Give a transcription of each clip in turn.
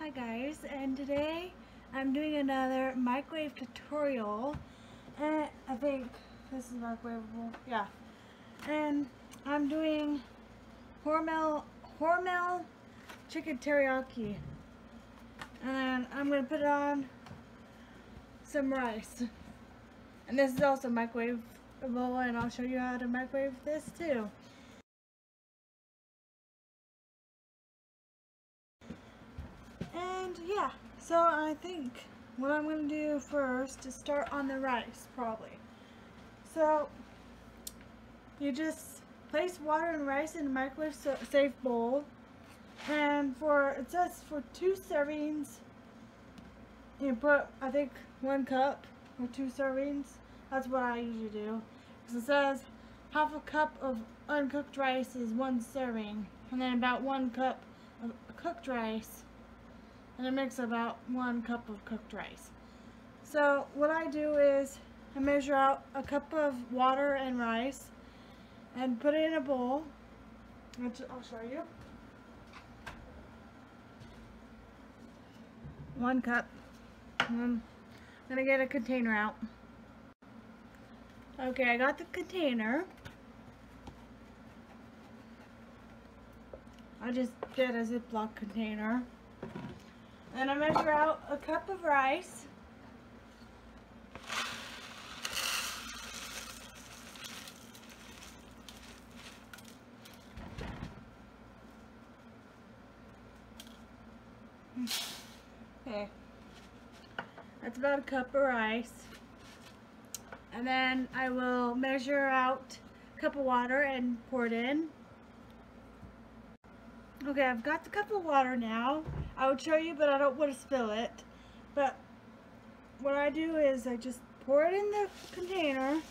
Hi guys, and today I'm doing another microwave tutorial, and I think this is microwavable, yeah, and I'm doing Hormel chicken teriyaki, and then I'm going to put on some rice, and this is also microwavable, and I'll show you how to microwave this too. And yeah, so I think what I'm going to do first is start on the rice, probably. So you just place water and rice in a microwave safe bowl, and it says for 2 servings, you put, I think, 1 cup or 2 servings. That's what I usually do, because it says half a cup of uncooked rice is 1 serving, and then about 1 cup of cooked rice. And it makes about 1 cup of cooked rice. So what I do is I measure out a cup of water and rice and put it in a bowl, which I'll show you. 1 cup. I'm gonna get a container out. Okay, I got the container. I just get a Ziploc container. And I measure out a cup of rice. Okay. That's about a cup of rice. And then I will measure out a cup of water and pour it in. Okay, I've got the cup of water now. I would show you, but I don't want to spill it. But what I do is I just pour it in the container,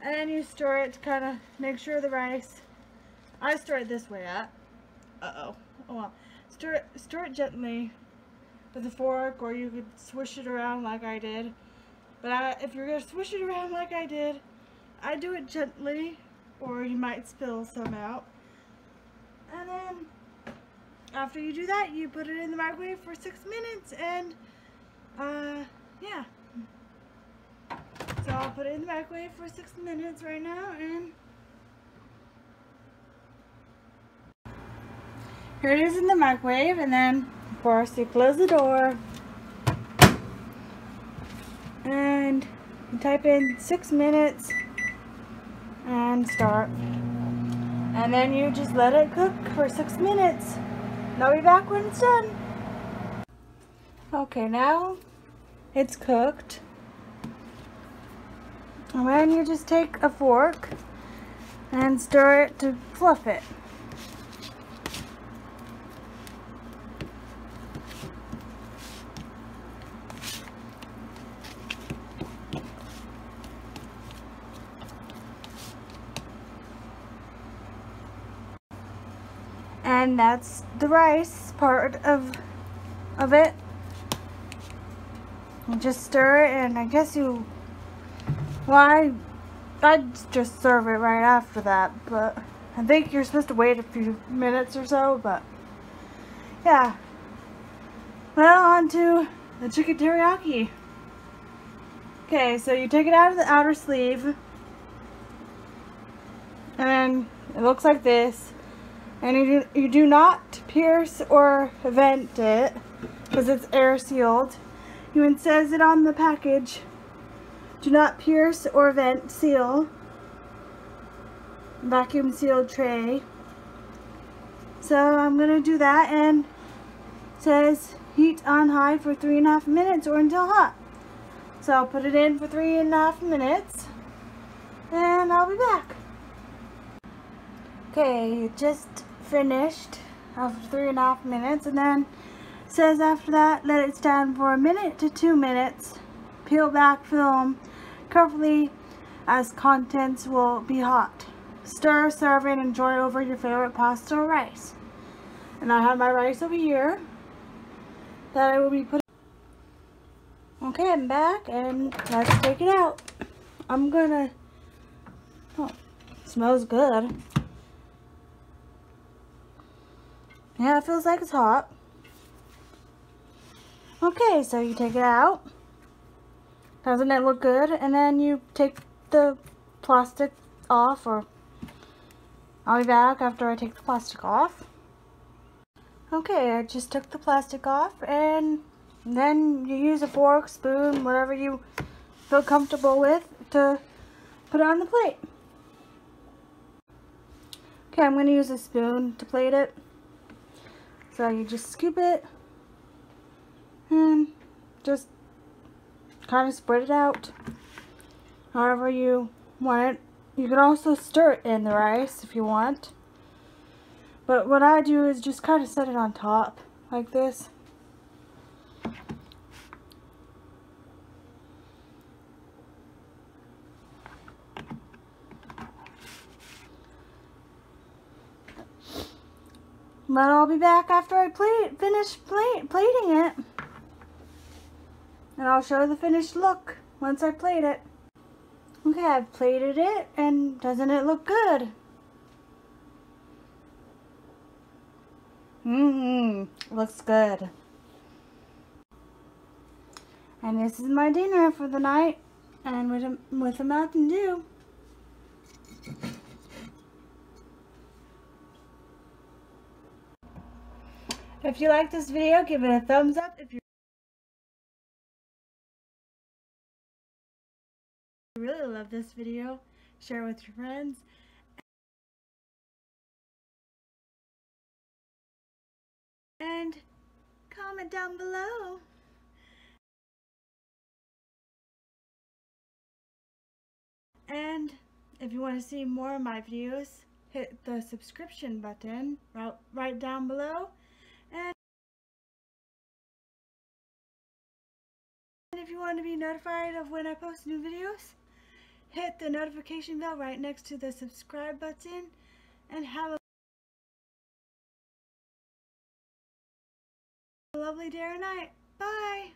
and then you stir it to kind of make sure the rice. I stir it this way up. Oh well. Stir it gently with a fork, or you could swish it around like I did. But if you're gonna swish it around like I did, I do it gently, or you might spill some out. And then after you do that, you put it in the microwave for 6 minutes, and yeah. So I'll put it in the microwave for 6 minutes right now, and here it is in the microwave. And then of course you close the door and you type in 6 minutes and start, and then you just let it cook for 6 minutes, and I'll be back when it's done. Okay, now it's cooked, and then you just take a fork and stir it to fluff it. And that's the rice part of it. You just stir it, and I guess I'd just serve it right after that, but I think you're supposed to wait a few minutes or so, but yeah. Well, on to the chicken teriyaki. Okay, so you take it out of the outer sleeve, and it looks like this. And you do not pierce or vent it, because it's air sealed. It says it on the package. Do not pierce or vent, seal. Vacuum sealed tray. So I'm going to do that, and it says heat on high for 3.5 minutes or until hot. So I'll put it in for 3.5 minutes, and I'll be back. Okay, just finished after 3.5 minutes, and then it says after that, let it stand for 1 minute to 2 minutes. Peel back film carefully as contents will be hot. Stir, serve, and enjoy over your favorite pasta or rice. And I have my rice over here that I will be putting. Okay, I'm back, and let's take it out. I'm gonna. Oh, it smells good. Yeah, it feels like it's hot. Okay, so you take it out. Doesn't it look good? And then you take the plastic off, or I'll be back after I take the plastic off. Okay, I just took the plastic off, and then you use a fork, spoon, whatever you feel comfortable with to put it on the plate. Okay, I'm going to use a spoon to plate it. So you just scoop it and just kind of spread it out however you want it. You can also stir it in the rice if you want. But what I do is just kind of set it on top like this. But I'll be back after I finish plating it. And I'll show the finished look once I plate it. Okay, I've plated it, and doesn't it look good? Looks good. And this is my dinner for the night, and with a Mountain Dew. If you like this video, give it a thumbs up. If you really love this video, share with your friends. And comment down below. And if you want to see more of my videos, hit the subscription button right down below. And if you want to be notified of when I post new videos, hit the notification bell right next to the subscribe button. And have a lovely day or night. Bye!